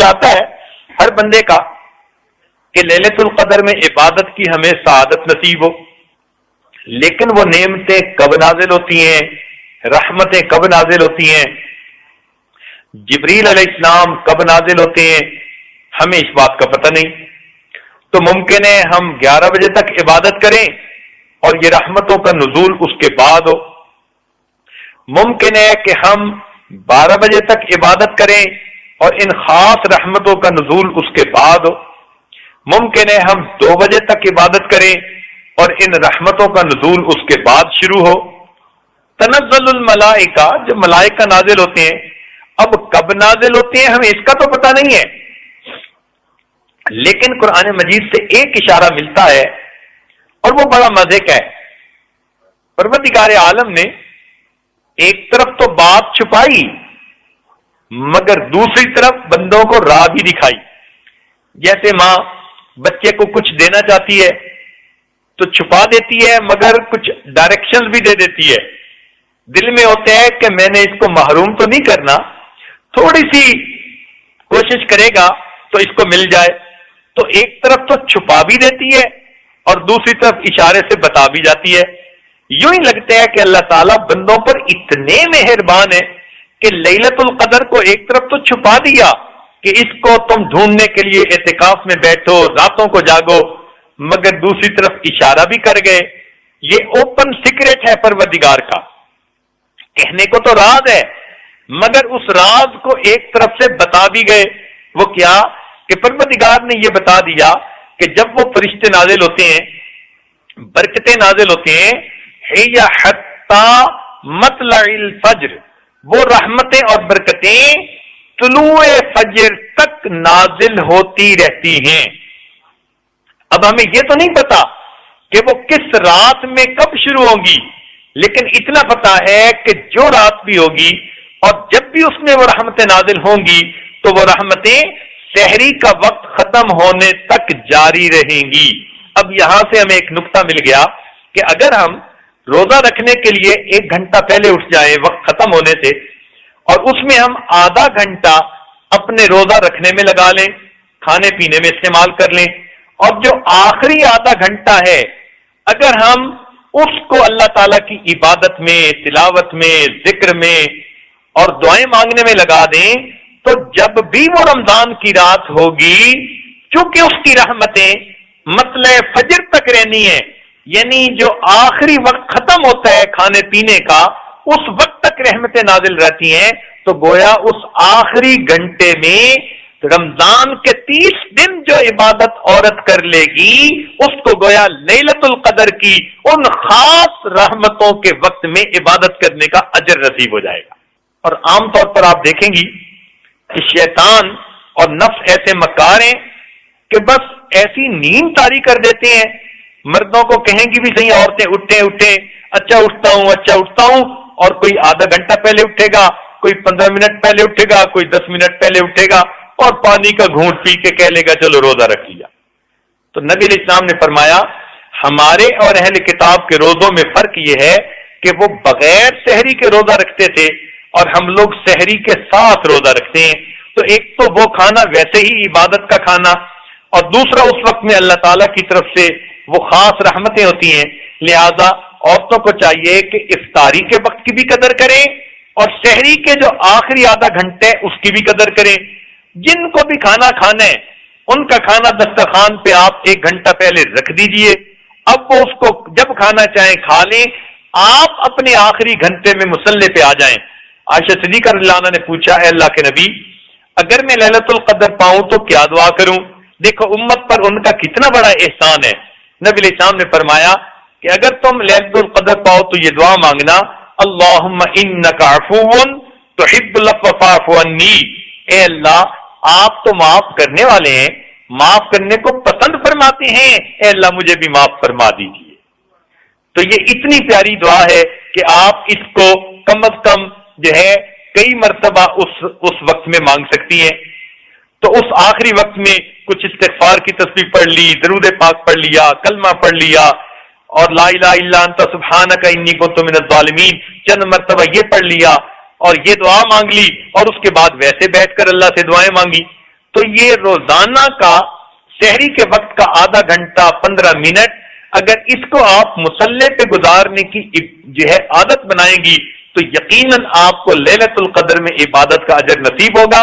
چاہتا ہے ہر بندے کا کہ لیلۃ القدر میں عبادت کی ہمیں سعادت نصیب ہو، لیکن وہ نعمتیں کب نازل ہوتی ہیں، رحمتیں کب نازل ہوتی ہیں، جبریل علیہ السلام کب نازل ہوتے ہیں، ہمیں اس بات کا پتہ نہیں۔ تو ممکن ہے ہم 11 بجے تک عبادت کریں اور یہ رحمتوں کا نزول اس کے بعد ہو، ممکن ہے کہ ہم 12 بجے تک عبادت کریں اور ان خاص رحمتوں کا نزول اس کے بعد ہو، ممکن ہے ہم 2 بجے تک عبادت کریں اور ان رحمتوں کا نزول اس کے بعد شروع ہو۔ تنزل الملائکہ، جو ملائکہ نازل ہوتے ہیں، اب کب نازل ہوتے ہیں ہمیں اس کا تو پتہ نہیں ہے، لیکن قرآن مجید سے ایک اشارہ ملتا ہے اور وہ بڑا مزے کا ہے۔ پروردگار عالم نے ایک طرف تو بات چھپائی مگر دوسری طرف بندوں کو راہ بھی دکھائی۔ جیسے ماں بچے کو کچھ دینا چاہتی ہے تو چھپا دیتی ہے مگر کچھ ڈائریکشن بھی دے دیتی ہے، دل میں ہوتا ہے کہ میں نے اس کو محروم تو نہیں کرنا، تھوڑی سی کوشش کرے گا تو اس کو مل جائے، تو ایک طرف تو چھپا بھی دیتی ہے اور دوسری طرف اشارے سے بتا بھی جاتی ہے۔ یوں ہی لگتا ہے کہ اللہ تعالیٰ بندوں پر اتنے مہربان ہے کہ لیلۃ القدر کو ایک طرف تو چھپا دیا کہ اس کو تم ڈھونڈنے کے لیے اعتکاف میں بیٹھو، راتوں کو جاگو، مگر دوسری طرف اشارہ بھی کر گئے۔ یہ اوپن سیکرٹ ہے پروردگار کا، کہنے کو تو راز ہے مگر اس راز کو ایک طرف سے بتا بھی گئے۔ وہ کیا کہ پروردگار نے یہ بتا دیا کہ جب وہ فرشتے نازل ہوتے ہیں، برکتیں نازل ہوتے ہیں، یا حتی مطلع الفجر، وہ رحمتیں اور برکتیں طلوع فجر تک نازل ہوتی رہتی ہیں۔ اب ہمیں یہ تو نہیں پتا کہ وہ کس رات میں کب شروع ہوں گی، لیکن اتنا پتا ہے کہ جو رات بھی ہوگی اور جب بھی اس میں وہ رحمتیں نازل ہوں گی تو وہ رحمتیں سحری کا وقت ختم ہونے تک جاری رہیں گی۔ اب یہاں سے ہمیں ایک نقطہ مل گیا کہ اگر ہم روزہ رکھنے کے لیے 1 گھنٹہ پہلے اٹھ جائیں وقت ختم ہونے سے، اور اس میں ہم آدھا گھنٹہ اپنے روزہ رکھنے میں لگا لیں، کھانے پینے میں استعمال کر لیں، اور جو آخری آدھا گھنٹہ ہے اگر ہم اس کو اللہ تعالیٰ کی عبادت میں، تلاوت میں، ذکر میں اور دعائیں مانگنے میں لگا دیں، تو جب بھی وہ رمضان کی رات ہوگی، چونکہ اس کی رحمتیں مطلع فجر تک رہنی ہے، یعنی جو آخری وقت ختم ہوتا ہے کھانے پینے کا اس وقت تک رحمتیں نازل رہتی ہیں، تو گویا اس آخری گھنٹے میں رمضان کے 30 دن جو عبادت عورت کر لے گی اس کو گویا لیلۃ القدر کی ان خاص رحمتوں کے وقت میں عبادت کرنے کا اجر نصیب ہو جائے گا۔ اور عام طور پر آپ دیکھیں گی کہ شیطان اور نفس ایسے مکار ہیں کہ بس ایسی نیند طاری کر دیتے ہیں، مردوں کو کہیں گی بھی صحیح عورتیں اٹھیں، اچھا اٹھتا ہوں، اور کوئی آدھا گھنٹہ پہلے اٹھے گا، کوئی 15 منٹ پہلے اٹھے گا، کوئی 10 منٹ پہلے اٹھے گا اور پانی کا گھونٹ پی کے کہہ لے گا چلو روزہ رکھ لیا۔ تو نبی علیہ السلام نے فرمایا ہمارے اور اہل کتاب کے روزوں میں فرق یہ ہے کہ وہ بغیر سحری کے روزہ رکھتے تھے اور ہم لوگ سحری کے ساتھ روزہ رکھتے ہیں۔ تو ایک تو وہ کھانا ویسے ہی عبادت کا کھانا، اور دوسرا اس وقت میں اللہ تعالیٰ کی طرف سے وہ خاص رحمتیں ہوتی ہیں، لہذا عورتوں کو چاہیے کہ افطاری کے وقت کی بھی قدر کریں اور سحری کے جو آخری آدھا گھنٹے اس کی بھی قدر کریں۔ جن کو بھی کھانا کھانا ہے ان کا کھانا دسترخوان پہ آپ 1 گھنٹہ پہلے رکھ دیجئے، اب وہ اس کو جب کھانا چاہیں کھا لیں، آپ اپنے آخری گھنٹے میں مصلی پہ آ جائیں۔ عائشہ صدیقہ رضی اللہ عنہا نے پوچھا اے اللہ کے نبی اگر میں ليلۃ القدر پاؤں تو کیا دعا کروں؟ دیکھو امت پر ان کا کتنا بڑا احسان ہے۔ نبی علیہ السلام نے فرمایا کہ اگر تم ليلۃ القدر پاؤ تو یہ دعا مانگنا اللہم انک عفو تحب العفو فاعف عنی، اے اللہ آپ تو معاف کرنے والے ہیں، معاف کرنے کو پسند فرماتے ہیں، اے اللہ مجھے بھی معاف فرما دیجیے۔ تو یہ اتنی پیاری دعا ہے کہ آپ اس کو کم از کم جو ہے کئی مرتبہ اس وقت میں مانگ سکتی ہیں۔ تو اس آخری وقت میں کچھ استغفار کی تسبیح پڑھ لی، درود پاک پڑھ لیا، کلمہ پڑھ لیا، اور لا الہ الا انت سبحانک انی کنت من الظالمین چند مرتبہ یہ پڑھ لیا اور یہ دعا مانگ لی، اور اس کے بعد ویسے بیٹھ کر اللہ سے دعائیں مانگی، تو یہ روزانہ کا سحری کے وقت کا آدھا گھنٹہ 15 منٹ اگر اس کو آپ مصلی پہ گزارنے کی جو ہے عادت بنائیں گی تو یقیناً آپ کو لیلۃ القدر میں عبادت کا اجر نصیب ہوگا.